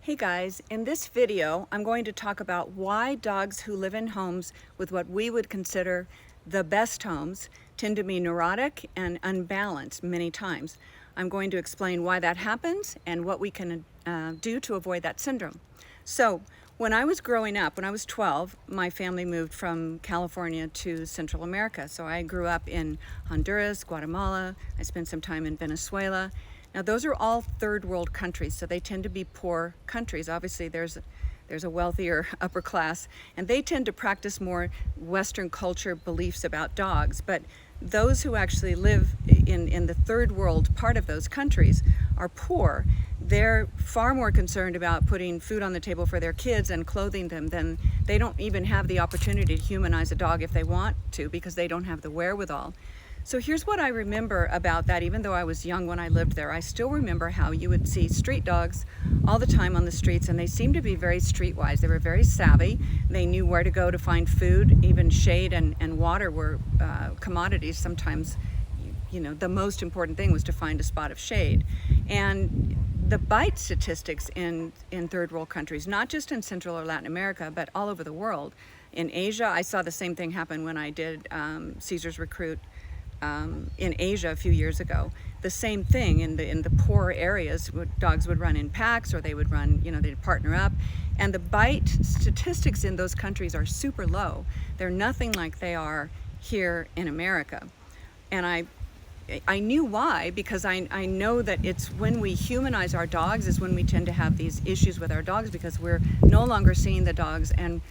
Hey guys, in this video I'm going to talk about why dogs who live in homes with what we would consider the best homes tend to be neurotic and unbalanced many times. I'm going to explain why that happens and what we can do to avoid that syndrome. So when I was growing up, when I was 12, my family moved from California to Central America. So I grew up in Honduras, Guatemala, I spent some time in Venezuela. Now those are all third world countries, so they tend to be poor countries. Obviously there's a wealthier upper class, and they tend to practice more Western culture beliefs about dogs. But those who actually live in the third world part of those countries are poor. They're far more concerned about putting food on the table for their kids and clothing them than they don't even have the opportunity to humanize a dog if they want to, because they don't have the wherewithal. So here's what I remember about that. Even though I was young when I lived there, I still remember how you would see street dogs all the time on the streets, and they seemed to be very streetwise. They were very savvy. They knew where to go to find food. Even shade and water were commodities. Sometimes, you know, the most important thing was to find a spot of shade. And the bite statistics in third world countries, not just in Central or Latin America, but all over the world. In Asia, I saw the same thing happen when I did Caesar's Recruit in Asia a few years ago. The same thing in the poor areas. Dogs would run in packs, or they would run, you know, they'd partner up. And the bite statistics in those countries are super low. They're nothing like they are here in America. And I knew why, because I know that it's when we humanize our dogs is when we tend to have these issues with our dogs, because we're no longer seeing the dogs and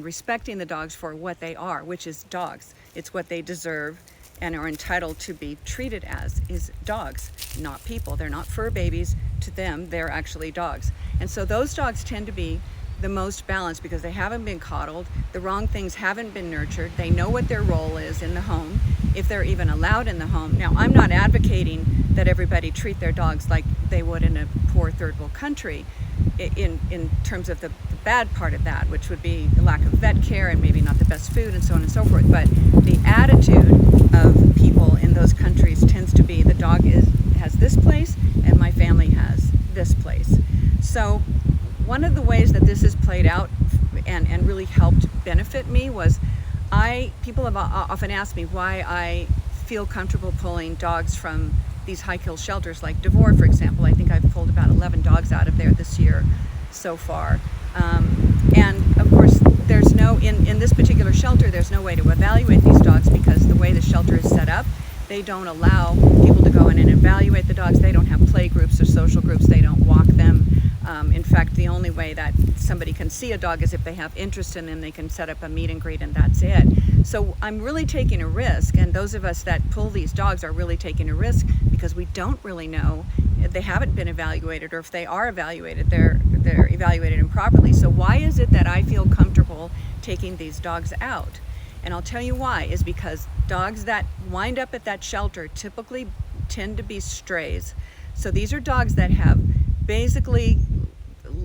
respecting the dogs for what they are, which is dogs. It's what they deserve and are entitled to be treated as, is dogs, not people. They're not fur babies. To them, they're actually dogs. And so those dogs tend to be the most balanced because they haven't been coddled, the wrong things haven't been nurtured, they know what their role is in the home, if they're even allowed in the home. Now, I'm not advocating that everybody treat their dogs like they would in a poor third world country in terms of the bad part of that, which would be the lack of vet care and maybe not the best food and so on and so forth. But the attitude of people in those countries tends to be the dog has this place and my family has this place. So one of the ways that this has played out and really helped benefit me was people have often asked me why I feel comfortable pulling dogs from these high kill shelters like Devore, for example. I think I've pulled about 11 dogs out of there this year so far. And of course, there's no, in this particular shelter, there's no way to evaluate these dogs because the way the shelter is set up, they don't allow people to go in and evaluate the dogs. They don't have play groups or social groups. They don't walk them. In fact, the only way that somebody can see a dog is if they have interest in them. They can set up a meet and greet and that's it. So I'm really taking a risk, and those of us that pull these dogs are really taking a risk because we don't really know. They haven't been evaluated, or if they are evaluated, they're evaluated improperly. So why is it that I feel comfortable taking these dogs out? And I'll tell you why, is because dogs that wind up at that shelter typically tend to be strays. So these are dogs that have basically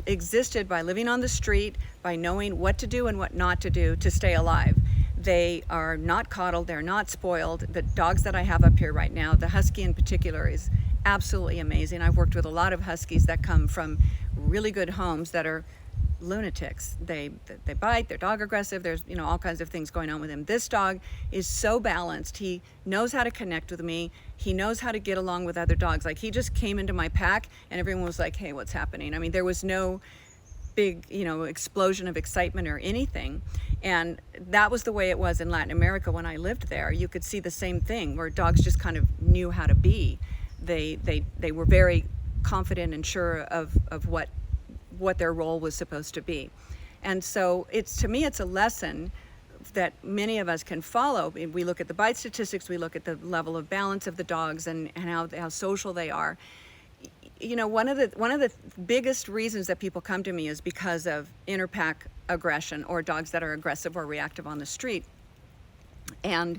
existed by living on the street, by knowing what to do and what not to do to stay alive. They are not coddled, they're not spoiled. The dogs that I have up here right now, the Husky in particular, is absolutely amazing. I've worked with a lot of Huskies that come from really good homes that are lunatics. They bite, they're dog aggressive, there's, you know, all kinds of things going on with him. This dog is so balanced. He knows how to connect with me. He knows how to get along with other dogs. Like, he just came into my pack and everyone was like, hey, what's happening? I mean, there was no big, you know, explosion of excitement or anything. And that was the way it was in Latin America when I lived there. You could see the same thing where dogs just kind of knew how to be. They were very confident and sure of what their role was supposed to be. And so to me, it's a lesson that many of us can follow. We look at the bite statistics, we look at the level of balance of the dogs and how social they are. You know, one of the biggest reasons that people come to me is because of interpack aggression, or dogs that are aggressive or reactive on the street. And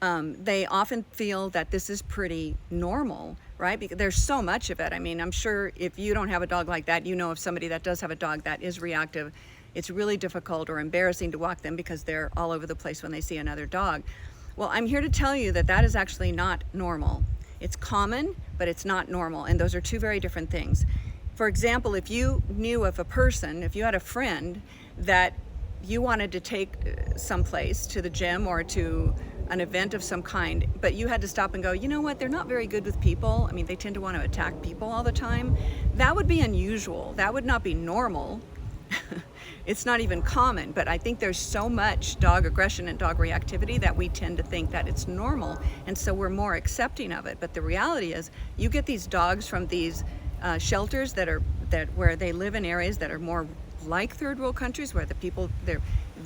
they often feel that this is pretty normal, right? Because there's so much of it. I mean, I'm sure if you don't have a dog like that, you know of somebody that does have a dog that is reactive. It's really difficult or embarrassing to walk them because they're all over the place when they see another dog. Well, I'm here to tell you that that is actually not normal. It's common, but it's not normal, and those are two very different things. For example, if you knew of a person, if you had a friend that you wanted to take someplace to the gym or to an event of some kind, but you had to stop and go, you know what, they're not very good with people. I mean, they tend to want to attack people all the time. That would be unusual. That would not be normal. It's not even common, but I think there's so much dog aggression and dog reactivity that we tend to think that it's normal, and so we're more accepting of it. But the reality is, you get these dogs from these shelters that where they live in areas that are more like third world countries, where the people,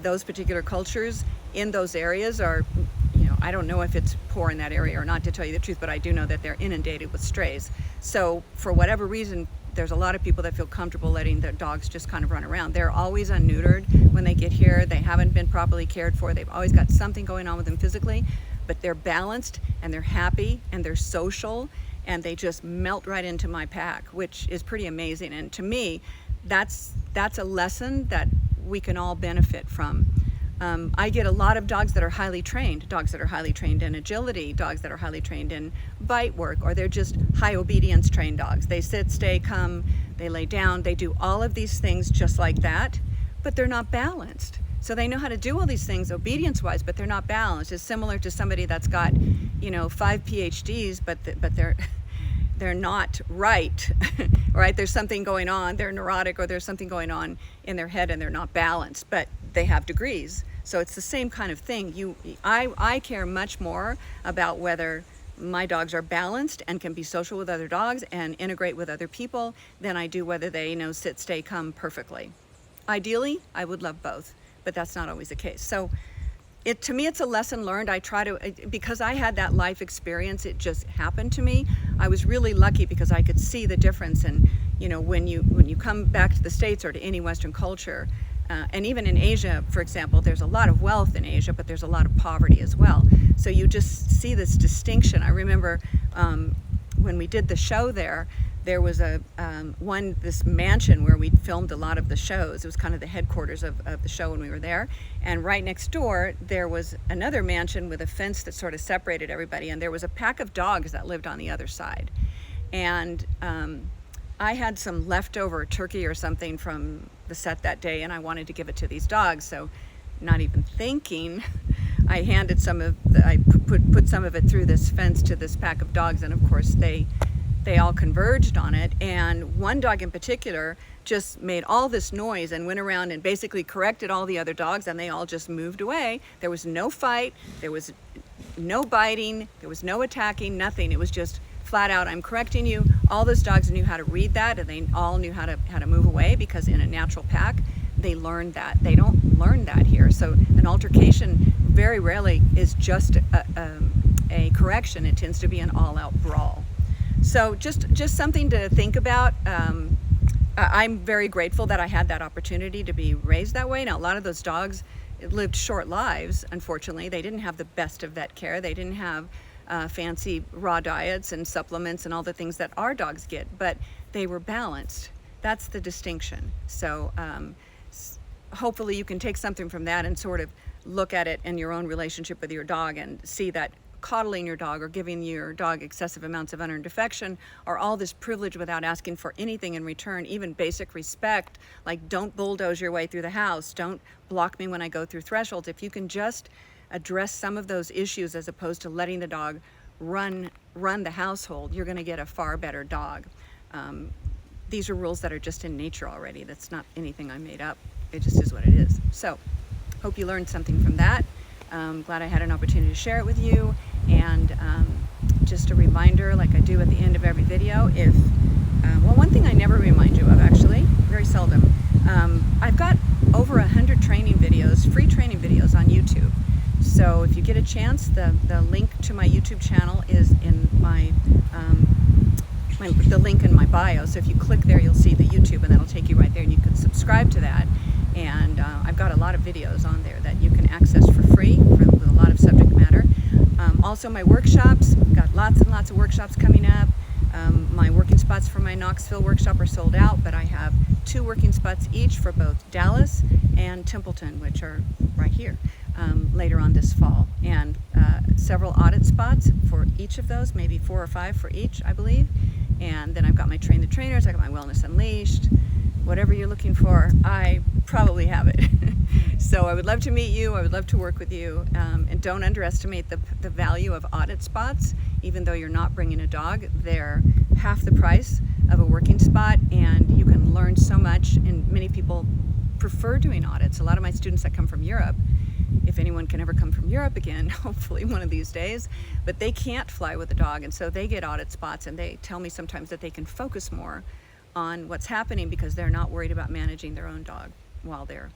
those particular cultures in those areas are, I don't know if it's poor in that area or not, to tell you the truth, but I do know that they're inundated with strays. So for whatever reason, there's a lot of people that feel comfortable letting their dogs just kind of run around. They're always unneutered when they get here. They haven't been properly cared for. They've always got something going on with them physically, but they're balanced and they're happy and they're social, and they just melt right into my pack, which is pretty amazing. And to me, that's a lesson that we can all benefit from. I get a lot of dogs that are highly trained, dogs that are highly trained in agility, dogs that are highly trained in bite work, or they're just high obedience trained dogs. They sit, stay, come, they lay down, they do all of these things just like that, but they're not balanced. So they know how to do all these things obedience-wise, but they're not balanced. It's similar to somebody that's got, 5 PhDs, but they're not right, right? There's something going on, they're neurotic, or there's something going on in their head and they're not balanced, but they have degrees. So it's the same kind of thing. I care much more about whether my dogs are balanced and can be social with other dogs and integrate with other people than I do whether they, sit, stay, come perfectly. Ideally, I would love both, but that's not always the case. So to me, it's a lesson learned. I try to, because I had that life experience, it just happened to me. I was really lucky because I could see the difference. And when you come back to the States or to any Western culture, and even in Asia, for example, there's a lot of wealth in Asia, but there's a lot of poverty as well. So you just see this distinction. I remember when we did the show there was this mansion where we filmed a lot of the shows. It was kind of the headquarters of the show when we were there. And right next door, there was another mansion with a fence that sort of separated everybody. And there was a pack of dogs that lived on the other side. And I had some leftover turkey or something from the set that day, and I wanted to give it to these dogs. So not even thinking, I handed I put some of it through this fence to this pack of dogs, and of course they all converged on it. And one dog in particular just made all this noise and went around and basically corrected all the other dogs, and they all just moved away. There was no fight, there was no biting, there was no attacking, nothing. It was just flat out, I'm correcting you. All those dogs knew how to read that, and they all knew how to move away, because in a natural pack, they learned that. They don't learn that here. So an altercation very rarely is just a correction. It tends to be an all-out brawl. So just something to think about. I'm very grateful that I had that opportunity to be raised that way. Now, a lot of those dogs lived short lives, unfortunately. They didn't have the best of vet care. They didn't have fancy raw diets and supplements and all the things that our dogs get, but they were balanced. That's the distinction. So hopefully you can take something from that and sort of look at it in your own relationship with your dog and see that coddling your dog or giving your dog excessive amounts of unearned affection or all this privilege without asking for anything in return, even basic respect, like don't bulldoze your way through the house, don't block me when I go through thresholds. If you can just address some of those issues as opposed to letting the dog run the household, you're going to get a far better dog. These are rules that are just in nature already. That's not anything I made up. It just is what it is. So hope you learned something from that. Glad I had an opportunity to share it with you. And just a reminder, like I do at the end of every video, one thing I never remind you of, actually, very seldom, I've got over 100 training videos, free training videos on YouTube. So if you get a chance, the link to my YouTube channel is in the link in my bio. So if you click there, you'll see the YouTube, and that'll take you right there, and you can subscribe to that. And I've got a lot of videos on there that you can access for free with a lot of subject matter. Also my workshops, got lots and lots of workshops coming up. My working spots for my Knoxville workshop are sold out, but I have 2 working spots each for both Dallas and Templeton, which are right here, later on this fall. And several audit spots for each of those, maybe 4 or 5 for each, I believe. And then I've got my Train the Trainers, I got my Wellness Unleashed. Whatever you're looking for, I probably have it. So I would love to meet you. I would love to work with you. And don't underestimate the value of audit spots. Even though you're not bringing a dog, they're half the price of a working spot, and you can learn so much. And many people prefer doing audits. A lot of my students that come from Europe, if anyone can ever come from Europe again, hopefully one of these days, but they can't fly with a dog, and so they get audit spots, and they tell me sometimes that they can focus more on what's happening because they're not worried about managing their own dog while they're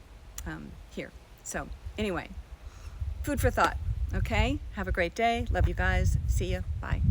here. So anyway, food for thought. Okay, have a great day. Love you guys. See you. Bye.